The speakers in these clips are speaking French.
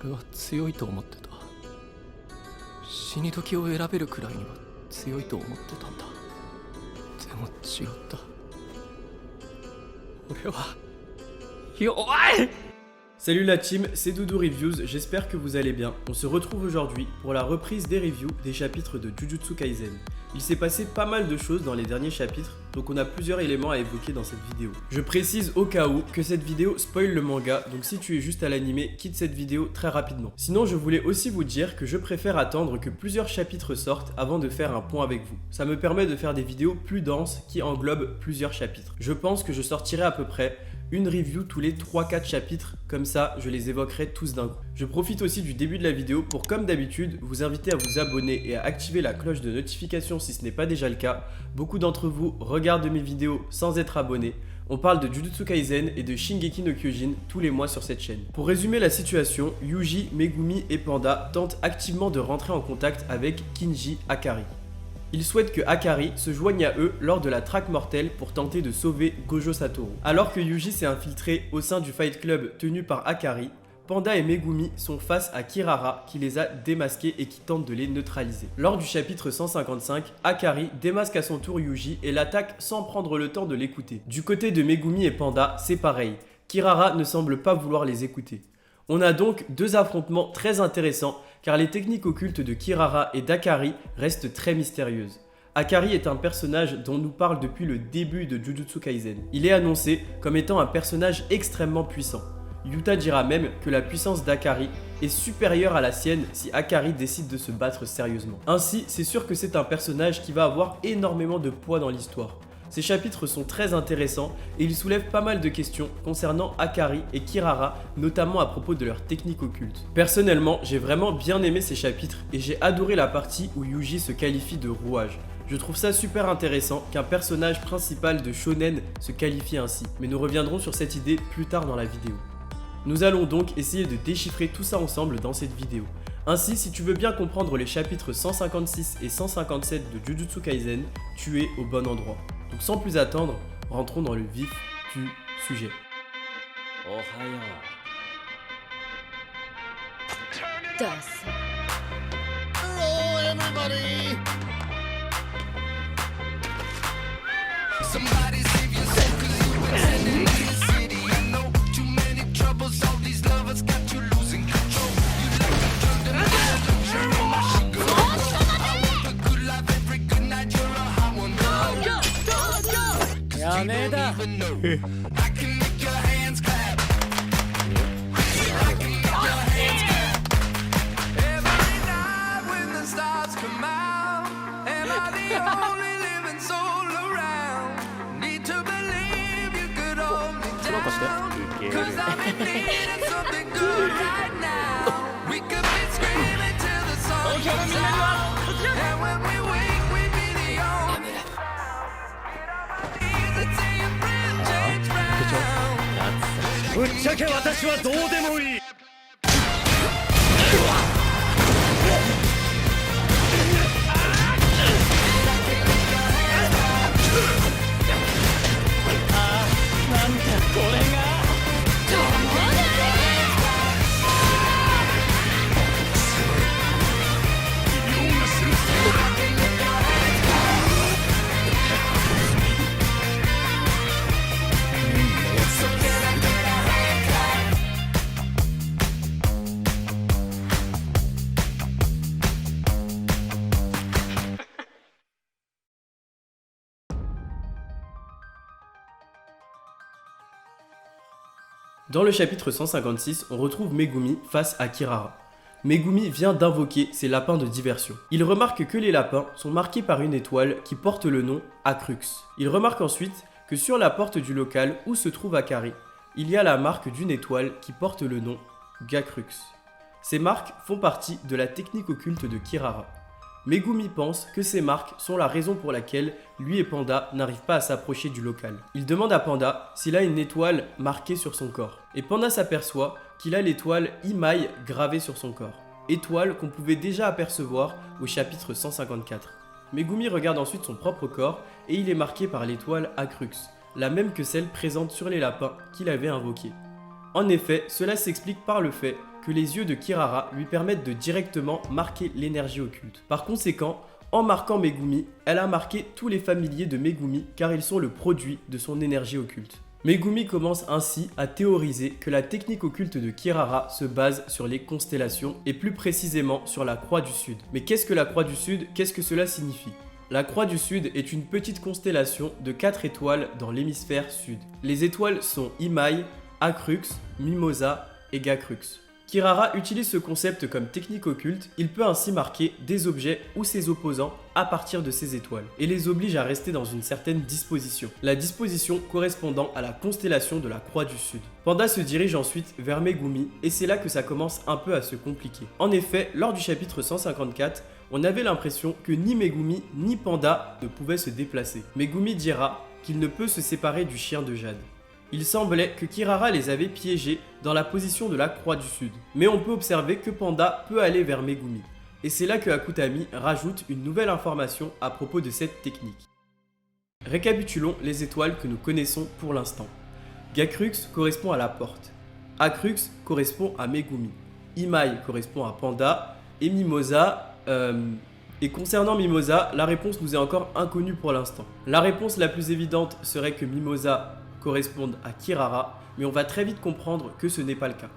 俺は強いと思ってた。死に時を選べるくらいには強いと思ってたんだ。でも違った。俺は弱い。 Salut la team, c'est Doudou Reviews, j'espère que vous allez bien. On se retrouve aujourd'hui pour la reprise des reviews des chapitres de Jujutsu Kaisen. Il s'est passé pas mal de choses dans les derniers chapitres, donc on a plusieurs éléments à évoquer dans cette vidéo. Je précise au cas où que cette vidéo spoil le manga, donc si tu es juste à l'animé, quitte cette vidéo très rapidement. Sinon je voulais aussi vous dire que je préfère attendre que plusieurs chapitres sortent avant de faire un point avec vous. Ça me permet de faire des vidéos plus denses qui englobent plusieurs chapitres. Je pense que je sortirai à peu près une review tous les 3-4 chapitres, comme ça je les évoquerai tous d'un coup. Je profite aussi du début de la vidéo pour, comme d'habitude, vous inviter à vous abonner et à activer la cloche de notification si ce n'est pas déjà le cas. Beaucoup d'entre vous regardent mes vidéos sans être abonnés. On parle de Jujutsu Kaisen et de Shingeki no Kyojin tous les mois sur cette chaîne. Pour résumer la situation, Yuji, Megumi et Panda tentent activement de rentrer en contact avec Kinji Akari. Ils souhaitent que Akari se joigne à eux lors de la traque mortelle pour tenter de sauver Gojo Satoru. Alors que Yuji s'est infiltré au sein du Fight Club tenu par Akari, Panda et Megumi sont face à Kirara qui les a démasqués et qui tente de les neutraliser. Lors du chapitre 155, Akari démasque à son tour Yuji et l'attaque sans prendre le temps de l'écouter. Du côté de Megumi et Panda, c'est pareil. Kirara ne semble pas vouloir les écouter. On a donc deux affrontements très intéressants car les techniques occultes de Kirara et d'Akari restent très mystérieuses. Akari est un personnage dont on nous parle depuis le début de Jujutsu Kaisen. Il est annoncé comme étant un personnage extrêmement puissant. Yuta dira même que la puissance d'Akari est supérieure à la sienne si Akari décide de se battre sérieusement. Ainsi, c'est sûr que c'est un personnage qui va avoir énormément de poids dans l'histoire. Ces chapitres sont très intéressants et ils soulèvent pas mal de questions concernant Akari et Kirara, notamment à propos de leur technique occulte. Personnellement, j'ai vraiment bien aimé ces chapitres et j'ai adoré la partie où Yuji se qualifie de rouage. Je trouve ça super intéressant qu'un personnage principal de shonen se qualifie ainsi, mais nous reviendrons sur cette idée plus tard dans la vidéo. Nous allons donc essayer de déchiffrer tout ça ensemble dans cette vidéo. Ainsi, si tu veux bien comprendre les chapitres 156 et 157 de Jujutsu Kaisen, tu es au bon endroit. Donc sans plus attendre, rentrons dans le vif du sujet. Ohio. Hello, everybody. Somebody save your soul 'cause you've been sending me a city. I know too many troubles, all these lovers got you losing control. You like the drug, the luxury, my sugar. I want the good life every good night. You're a hot one, girl. 'Cause you don't even know. I can make your hands clap. I can make your hands clap. Every night when the stars come out, am I the only living soul around? Need to believe you could hold me down. 'Cause I'm in need of something good right now. We could be screaming till the sun comes out. And when we wake, we'd be the only. Let's say your friend James Brown. ぶっちゃけ私はどうでもいい。なんだこれが。Dans le chapitre 156, on retrouve Megumi face à Kirara. Megumi vient d'invoquer ses lapins de diversion. Il remarque que les lapins sont marqués par une étoile qui porte le nom Acrux. Il remarque ensuite que sur la porte du local où se trouve Akari, il y a la marque d'une étoile qui porte le nom Gacrux. Ces marques font partie de la technique occulte de Kirara. Megumi pense que ces marques sont la raison pour laquelle lui et Panda n'arrivent pas à s'approcher du local. Il demande à Panda s'il a une étoile marquée sur son corps. Et Panda s'aperçoit qu'il a l'étoile Imai gravée sur son corps. Étoile qu'on pouvait déjà apercevoir au chapitre 154. Megumi regarde ensuite son propre corps et il est marqué par l'étoile Acrux, la même que celle présente sur les lapins qu'il avait invoqués. En effet, cela s'explique par le fait que les yeux de Kirara lui permettent de directement marquer l'énergie occulte. Par conséquent, en marquant Megumi, elle a marqué tous les familiers de Megumi car ils sont le produit de son énergie occulte. Megumi commence ainsi à théoriser que la technique occulte de Kirara se base sur les constellations et plus précisément sur la Croix du Sud. Mais qu'est-ce que la Croix du Sud? Qu'est-ce que cela signifie? La Croix du Sud est une petite constellation de 4 étoiles dans l'hémisphère sud. Les étoiles sont Imai, Acrux, Mimosa et Gacrux. Kirara utilise ce concept comme technique occulte, il peut ainsi marquer des objets ou ses opposants à partir de ces étoiles, et les oblige à rester dans une certaine disposition, la disposition correspondant à la constellation de la Croix du Sud. Panda se dirige ensuite vers Megumi, et c'est là que ça commence un peu à se compliquer. En effet, lors du chapitre 154, on avait l'impression que ni Megumi ni Panda ne pouvaient se déplacer. Megumi dira qu'il ne peut se séparer du chien de jade. Il semblait que Kirara les avait piégés dans la position de la Croix du Sud. Mais on peut observer que Panda peut aller vers Megumi. Et c'est là que Akutami rajoute une nouvelle information à propos de cette technique. Récapitulons les étoiles que nous connaissons pour l'instant. Gacrux correspond à la porte. Acrux correspond à Megumi. Imai correspond à Panda. Et Mimosa... Et concernant Mimosa, la réponse nous est encore inconnue pour l'instant. La réponse la plus évidente serait que Mimosa correspondent à Kirara, mais on va très vite comprendre que ce n'est pas le cas.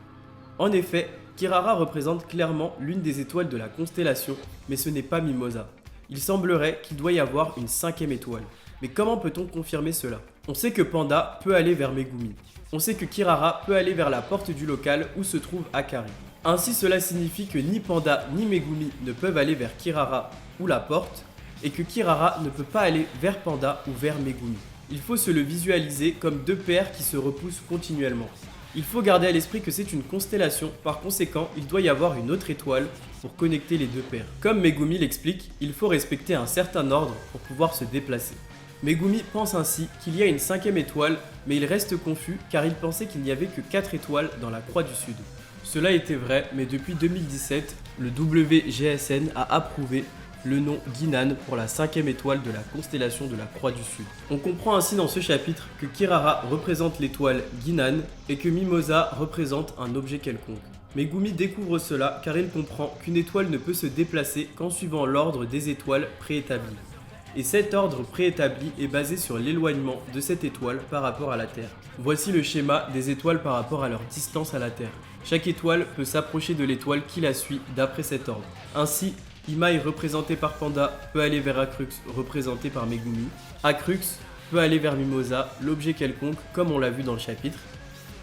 En effet, Kirara représente clairement l'une des étoiles de la constellation, mais ce n'est pas Mimosa. Il semblerait qu'il doit y avoir une 5e étoile. Mais comment peut-on confirmer cela? On sait que Panda peut aller vers Megumi. On sait que Kirara peut aller vers la porte du local où se trouve Akari. Ainsi, cela signifie que ni Panda ni Megumi ne peuvent aller vers Kirara ou la porte, et que Kirara ne peut pas aller vers Panda ou vers Megumi. Il faut se le visualiser comme deux paires qui se repoussent continuellement. Il faut garder à l'esprit que c'est une constellation, par conséquent, il doit y avoir une autre étoile pour connecter les deux paires. Comme Megumi l'explique, il faut respecter un certain ordre pour pouvoir se déplacer. Megumi pense ainsi qu'il y a une 5e étoile, mais il reste confus car il pensait qu'il n'y avait que 4 étoiles dans la Croix du Sud. Cela était vrai, mais depuis 2017, le WGSN a approuvé le nom Guinan pour la 5e étoile de la constellation de la Croix du Sud. On comprend ainsi dans ce chapitre que Kirara représente l'étoile Guinan et que Mimosa représente un objet quelconque. Megumi découvre cela car il comprend qu'une étoile ne peut se déplacer qu'en suivant l'ordre des étoiles préétabli. Et cet ordre préétabli est basé sur l'éloignement de cette étoile par rapport à la Terre. Voici le schéma des étoiles par rapport à leur distance à la Terre. Chaque étoile peut s'approcher de l'étoile qui la suit d'après cet ordre. Ainsi, Imai représenté par Panda peut aller vers Acrux représenté par Megumi. Acrux peut aller vers Mimosa, l'objet quelconque comme on l'a vu dans le chapitre.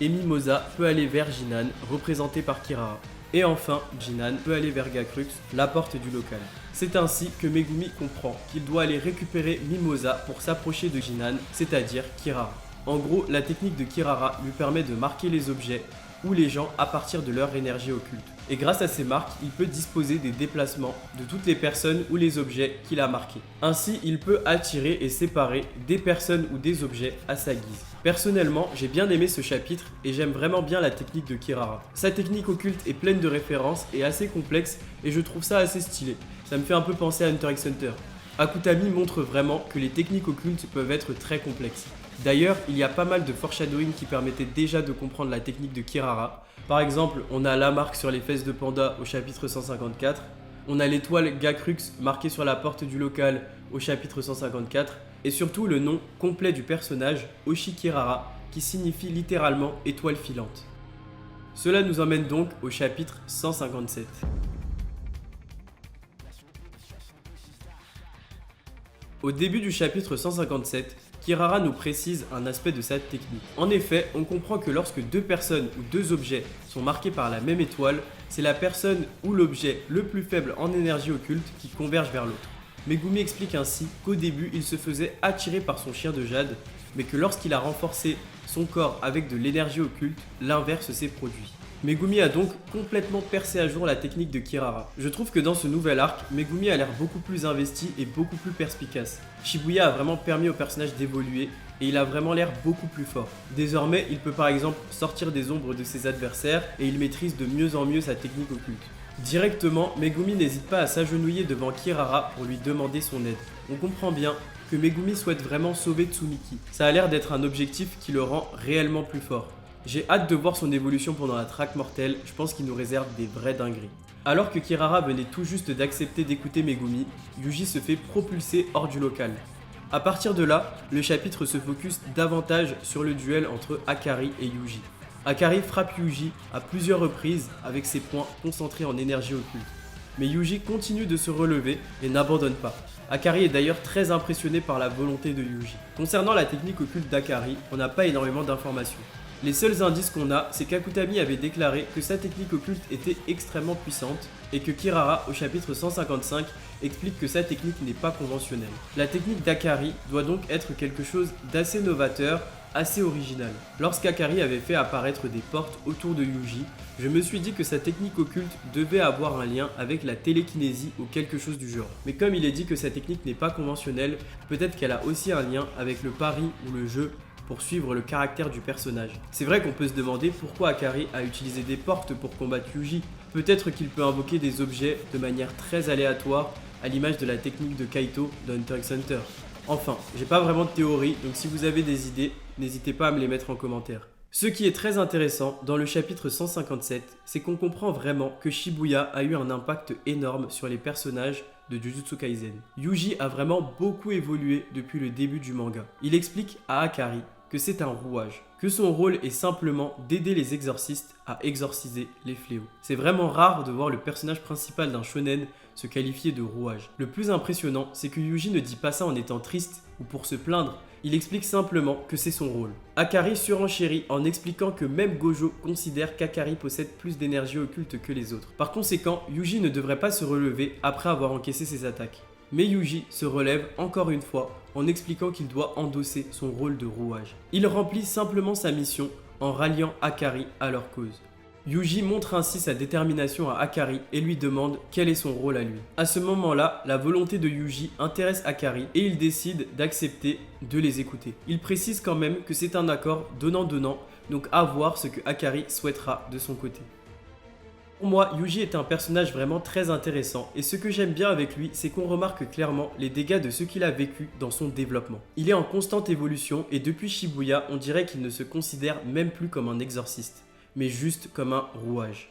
Et Mimosa peut aller vers Jinan représenté par Kirara. Et enfin, Jinan peut aller vers Gacrux, la porte du local. C'est ainsi que Megumi comprend qu'il doit aller récupérer Mimosa pour s'approcher de Jinan, c'est-à-dire Kirara. En gros, la technique de Kirara lui permet de marquer les objets ou les gens à partir de leur énergie occulte. Et grâce à ces marques, il peut disposer des déplacements de toutes les personnes ou les objets qu'il a marqués. Ainsi, il peut attirer et séparer des personnes ou des objets à sa guise. Personnellement, j'ai bien aimé ce chapitre et j'aime vraiment bien la technique de Kirara. Sa technique occulte est pleine de références et assez complexe et je trouve ça assez stylé. Ça me fait un peu penser à Hunter x Hunter. Akutami montre vraiment que les techniques occultes peuvent être très complexes. D'ailleurs, il y a pas mal de foreshadowing qui permettaient déjà de comprendre la technique de Kirara. Par exemple, on a la marque sur les fesses de Panda au chapitre 154, on a l'étoile Gacrux marquée sur la porte du local au chapitre 154, et surtout le nom complet du personnage, Oshikirara, qui signifie littéralement étoile filante. Cela nous emmène donc au chapitre 157. Au début du chapitre 157, Kirara nous précise un aspect de sa technique. En effet, on comprend que lorsque deux personnes ou deux objets sont marqués par la même étoile, c'est la personne ou l'objet le plus faible en énergie occulte qui converge vers l'autre. Megumi explique ainsi qu'au début, il se faisait attirer par son chien de jade, mais que lorsqu'il a renforcé son corps avec de l'énergie occulte, l'inverse s'est produit. Megumi a donc complètement percé à jour la technique de Kirara. Je trouve que dans ce nouvel arc, Megumi a l'air beaucoup plus investi et beaucoup plus perspicace. Shibuya a vraiment permis au personnage d'évoluer et il a vraiment l'air beaucoup plus fort. Désormais, il peut par exemple sortir des ombres de ses adversaires et il maîtrise de mieux en mieux sa technique occulte. Directement, Megumi n'hésite pas à s'agenouiller devant Kirara pour lui demander son aide. On comprend bien que Megumi souhaite vraiment sauver Tsumiki. Ça a l'air d'être un objectif qui le rend réellement plus fort. J'ai hâte de voir son évolution pendant la traque mortelle, je pense qu'il nous réserve des vraies dingueries. Alors que Kirara venait tout juste d'accepter d'écouter Megumi, Yuji se fait propulser hors du local. A partir de là, le chapitre se focus davantage sur le duel entre Akari et Yuji. Akari frappe Yuji à plusieurs reprises avec ses poings concentrés en énergie occulte. Mais Yuji continue de se relever et n'abandonne pas. Akari est d'ailleurs très impressionné par la volonté de Yuji. Concernant la technique occulte d'Akari, on n'a pas énormément d'informations. Les seuls indices qu'on a, c'est qu'Akutami avait déclaré que sa technique occulte était extrêmement puissante et que Kirara, au chapitre 155, explique que sa technique n'est pas conventionnelle. La technique d'Akari doit donc être quelque chose d'assez novateur, assez original. Lorsqu'Akari avait fait apparaître des portes autour de Yuji, je me suis dit que sa technique occulte devait avoir un lien avec la télékinésie ou quelque chose du genre. Mais comme il est dit que sa technique n'est pas conventionnelle, peut-être qu'elle a aussi un lien avec le pari ou le jeu pour suivre le caractère du personnage. C'est vrai qu'on peut se demander pourquoi Akari a utilisé des portes pour combattre Yuji. Peut-être qu'il peut invoquer des objets de manière très aléatoire, à l'image de la technique de Kaito dans Hunter x Hunter. Enfin, j'ai pas vraiment de théorie, donc si vous avez des idées, n'hésitez pas à me les mettre en commentaire. Ce qui est très intéressant dans le chapitre 157, c'est qu'on comprend vraiment que Shibuya a eu un impact énorme sur les personnages de Jujutsu Kaisen. Yuji a vraiment beaucoup évolué depuis le début du manga. Il explique à Akari que c'est un rouage, que son rôle est simplement d'aider les exorcistes à exorciser les fléaux. C'est vraiment rare de voir le personnage principal d'un shonen se qualifier de rouage. Le plus impressionnant, c'est que Yuji ne dit pas ça en étant triste ou pour se plaindre, il explique simplement que c'est son rôle. Akari surenchérit en expliquant que même Gojo considère qu'Akari possède plus d'énergie occulte que les autres. Par conséquent, Yuji ne devrait pas se relever après avoir encaissé ses attaques. Mais Yuji se relève encore une fois en expliquant qu'il doit endosser son rôle de rouage. Il remplit simplement sa mission en ralliant Akari à leur cause. Yuji montre ainsi sa détermination à Akari et lui demande quel est son rôle à lui. À ce moment-là, la volonté de Yuji intéresse Akari et il décide d'accepter de les écouter. Il précise quand même que c'est un accord donnant-donnant, donc à voir ce que Akari souhaitera de son côté. Pour moi, Yuji est un personnage vraiment très intéressant et ce que j'aime bien avec lui, c'est qu'on remarque clairement les dégâts de ce qu'il a vécu dans son développement. Il est en constante évolution et depuis Shibuya, on dirait qu'il ne se considère même plus comme un exorciste, mais juste comme un rouage.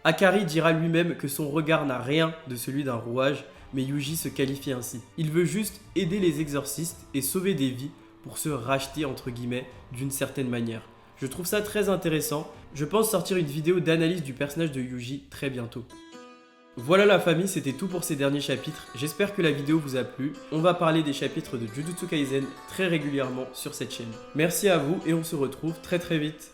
Akari dira lui-même que son regard n'a rien de celui d'un rouage, mais Yuji se qualifie ainsi. Il veut juste aider les exorcistes et sauver des vies pour se racheter entre guillemets d'une certaine manière. Je trouve ça très intéressant, je pense sortir une vidéo d'analyse du personnage de Yuji très bientôt. Voilà la famille, c'était tout pour ces derniers chapitres, j'espère que la vidéo vous a plu. On va parler des chapitres de Jujutsu Kaisen très régulièrement sur cette chaîne. Merci à vous et on se retrouve très vite.